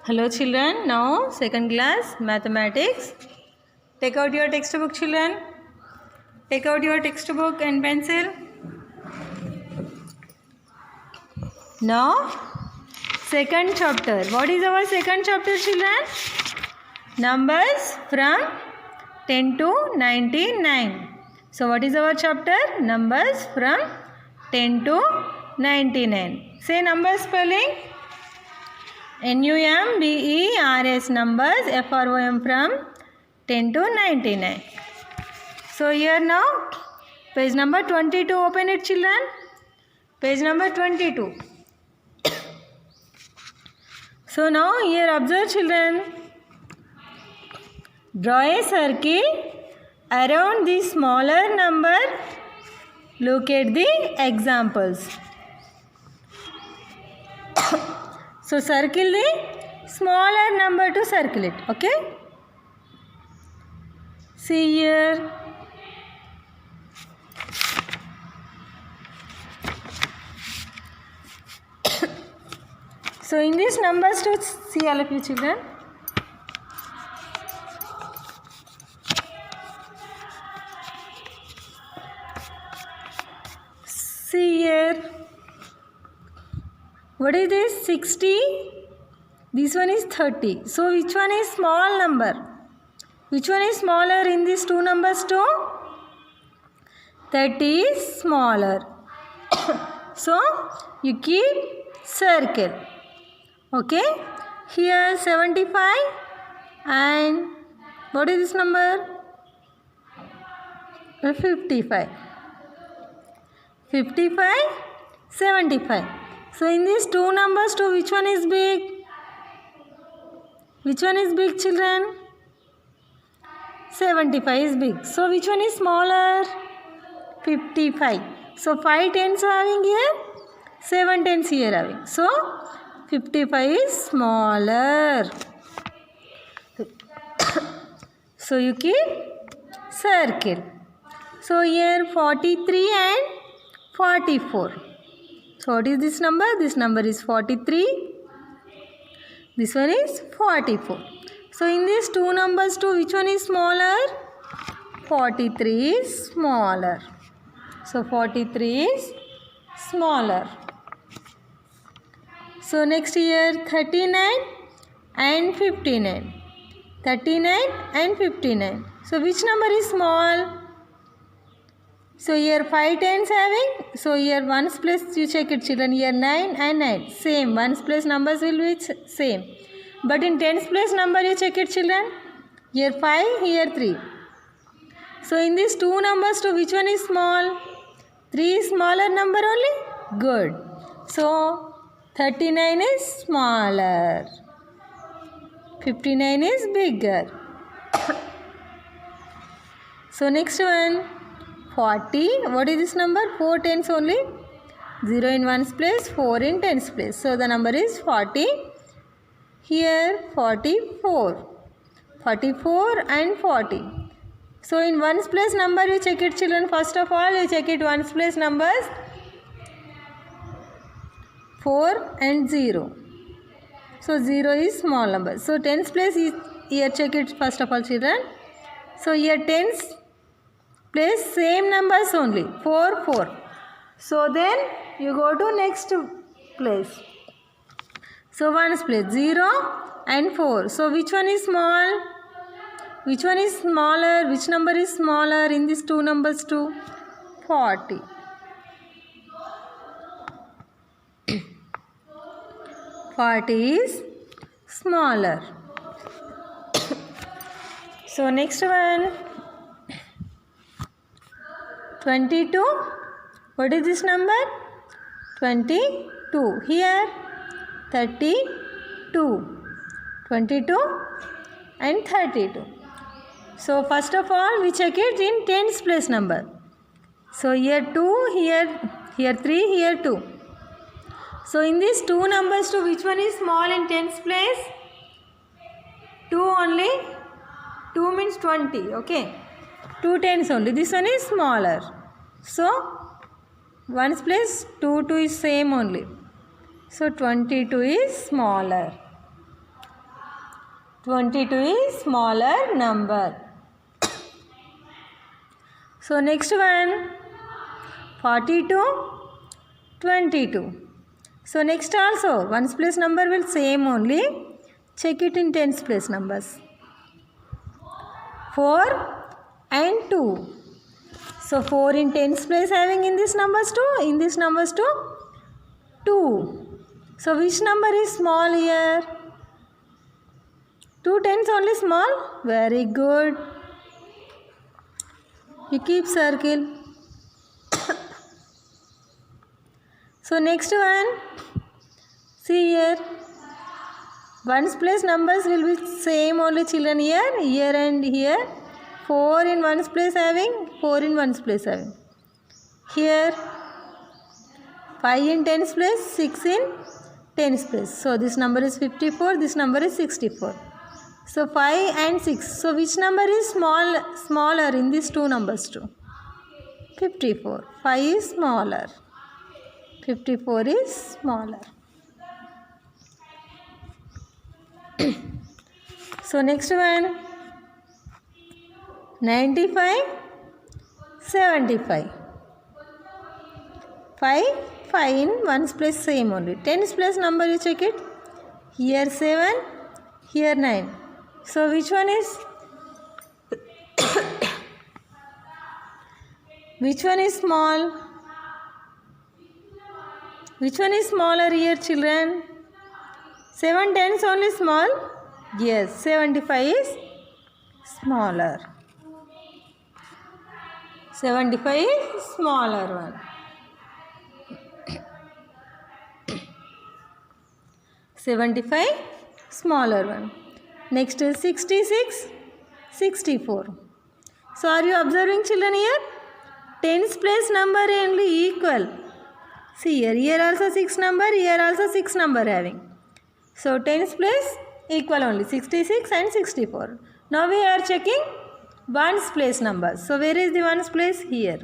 Hello children, now second class mathematics. Take out your textbook children. Take out your textbook and pencil. Now second chapter. What is our second chapter children? Numbers from 10 to 99. So what is our chapter? Numbers from 10 to 99. Say number spelling. NUMBERS numbers FROM from 10 to 99. So here now page number 22, open it children. Page number 22. So now here observe children. Draw a circle around the smaller number. Look at the examples. So circle the smaller number to circle it. Okay. See here. So in these numbers to see all of you children. See here. What is this? 60. This one is 30. So which one is small number? Which one is smaller in these two numbers too? 30 is smaller. So you keep circle. Okay. Here 75 and what is this number? 55. 55, 75. So in these two numbers too, which one is big? Which one is big children? 75 is big. So which one is smaller? 55. So 5 tens are having here, 7 tens here having. So 55 is smaller. So you keep circle. So here 43 and 44. So what is this number? This number is 43. This one is 44. So in these two numbers too, which one is smaller? 43 is smaller. So 43 is smaller. So next here 39 and 59. 39 and 59. So which number is small? So here 5 tens having. So here ones place you check it children. Here 9 and 9. Same. Ones place numbers will be same. But in tens place number you check it children. Here 5, here 3. So in these two numbers too, which one is small? 3 is smaller number only? Good. So 39 is smaller. 59 is bigger. So next one. 40. What is this number? 4 tens only. 0 in ones place, 4 in tens place. So the number is 40. Here 44. 44 and 40. So in ones place number you check it children. First of all you check it ones place numbers. 4 and 0. So 0 is small number. So tens place here check it first of all children. So here tens place same numbers only 4, 4. So then you go to next place. So ones place 0 and 4. So which one is small? Which one is smaller? Which number is smaller in these two numbers too? 40. 40 is smaller. So next one. 22. What is this number? 22. Here 32. 22 and 32. So first of all we check it in tens place number. So here 2, here 3, here 2. So in these two numbers too, which one is small in tens place? 2 only. 2 means 20. Okay. 2 tens only. This one is smaller. So ones place 2 is same only. So 22 is smaller. 22 is smaller number. So next one, 42, 22. So next also ones place number will same only. Check it in tens place numbers. 4 and 2. So 4 in tens place having in this numbers 2, in this numbers 2, 2. So which number is small here? 2 tens only small? Very good. You keep circle. So next one, see here. Ones place numbers will be same only children here and here. 4 in ones place having, 4 in ones place having. Here 5 in tens place, 6 in tens place. So this number is 54, this number is 64. So 5 and 6. So which number is smaller in these two numbers too? 54. 5 is smaller. 54 is smaller. So next one, 95, 75. 5 in ones place same only. Tens place number you check it. Here 7, here 9. So which one is which one is small? Which one is smaller here children? 7 tens only small? Yes, 75 is smaller. 75 is smaller one. 75 smaller one. Next is 66, 64. So are you observing children here? Tens place number only equal. See here also 6 number, here also 6 number having. So tens place equal only 66 and 64. Now we are checking ones place numbers. So where is the ones place? Here.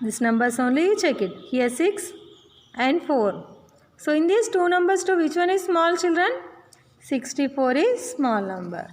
This numbers only you check it. Here 6 and 4. So in these two numbers too, which one is small children? 64 is small number.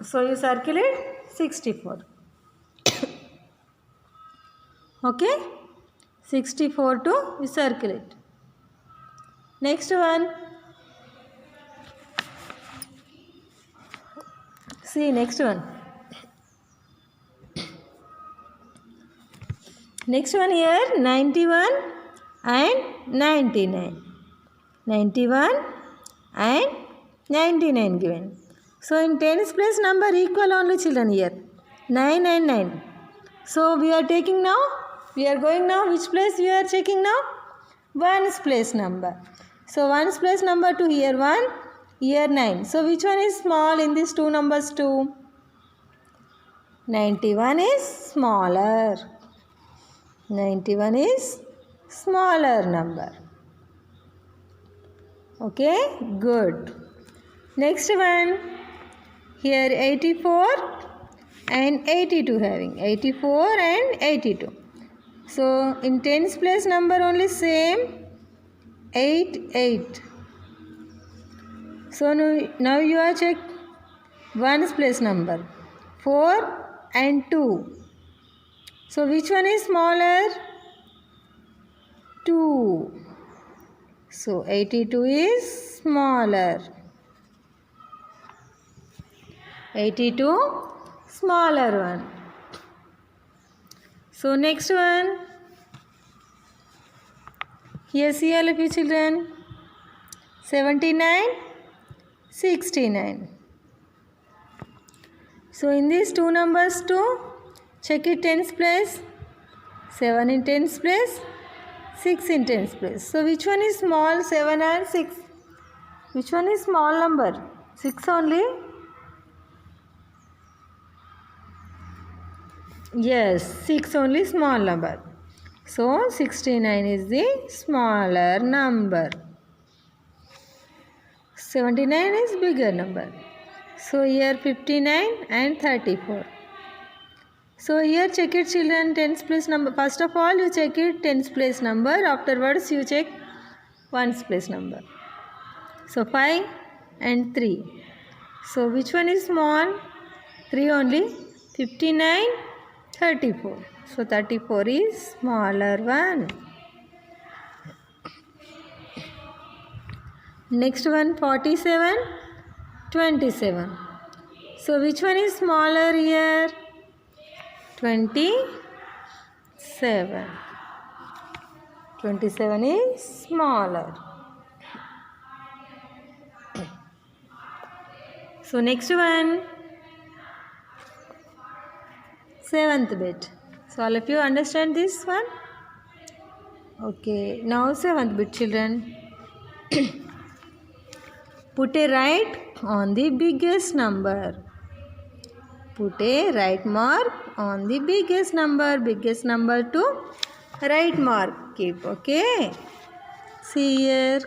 So you circle it 64. Okay? 64 to you circle it. Next one. See next one. Next one here 91 and 99. 91 and 99 given. So in tens place number equal only children here. 9 and 9. So we are taking now. We are going now. Which place we are checking now? Ones place number. So ones place number to here 1, here 9. So which one is small in these two numbers too? 91 is smaller. 91 is smaller number. Okay, good. Next one. Here 84 and 82 having. 84 and 82. So in tens place number only same. 8, 8. So now you are check ones place number. 4 and 2. So which one is smaller? 2. So 82 is smaller. 82 smaller one. So next one. Here see all of you children. 79, 69. So in these two numbers too, check it tens place. 7 in tens place, 6 in tens place. So which one is small? 7 and 6. Which one is small number? 6 only? Yes, 6 only small number. So 69 is the smaller number. 79 is bigger number. So here 59 and 34. So here check it children, tens place number. First of all you check it tens place number. Afterwards you check ones place number. So 5 and 3. So which one is small? 3 only. 59, 34. So 34 is smaller one. Next one 47, 27. So which one is smaller here? 27. 27 is smaller. So next one, 7th bit. So all of you understand this one? Okay, now 7th bit, children. Put a right on the biggest number. Put a right mark on the biggest number to right mark keep. Okay. See here.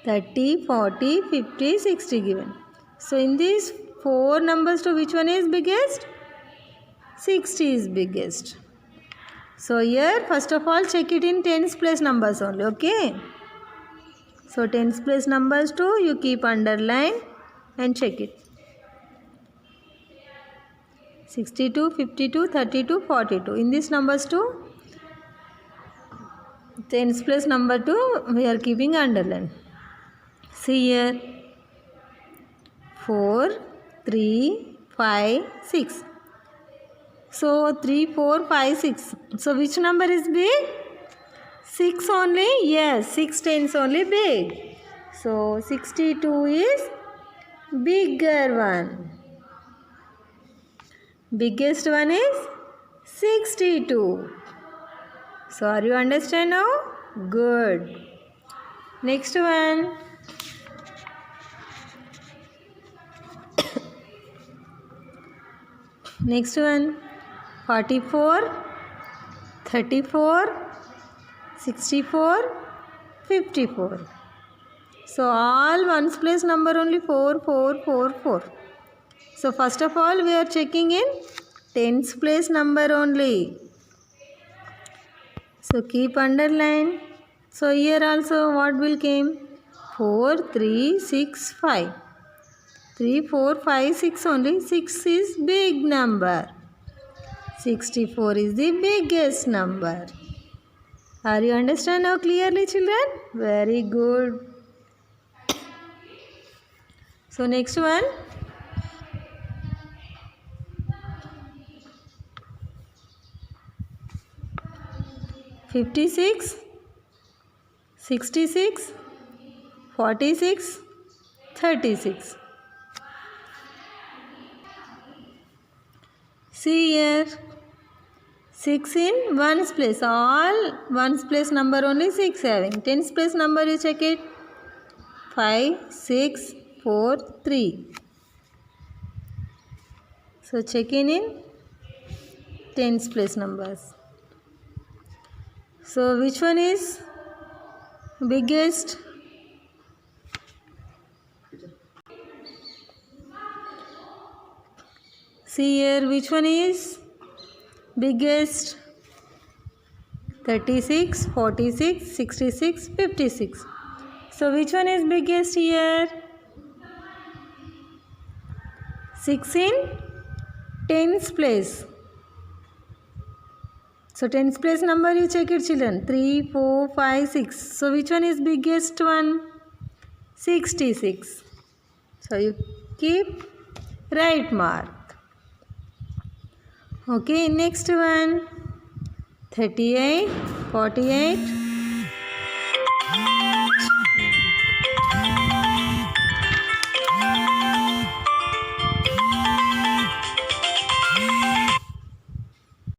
30, 40, 50, 60 given. So in these 4 numbers to which one is biggest? 60 is biggest. So here first of all check it in tens place numbers only. Okay. So tens place numbers too you keep underline and check it. 62, 52, 32, 42. In these numbers too tens place number 2 we are keeping underline. See here 4, 3, 5, 6. So 3, 4, 5, 6. So which number is big? 6 only? Yes, 6 tens only big. So 62 is bigger one. Biggest one is 62. So are you understand now? Good. Next one. Next one. 44, 34, 64, 54. So all ones place number only 4, 4, 4, 4. So first of all we are checking in tens place number only. So keep underline. So here also what will came? 4, 3, 6, 5. 3, 4, 5, 6 only. 6 is big number. 64 is the biggest number. Are you understand now clearly, children? Very good. So next one. 56, 66, 46, 36. See here. 6 in ones place. All ones place number only 6 having. Tens place number you check it. 5, 6, 4, 3. So check in tens place numbers. So which one is biggest? See here which one is biggest? 36, 46, 66, 56. So which one is biggest here? 6 in tens place. So tens place number you check it, children. 3, 4, 5, 6. So which one is biggest one? 66. So you keep right mark. Okay, next one. 38, 48,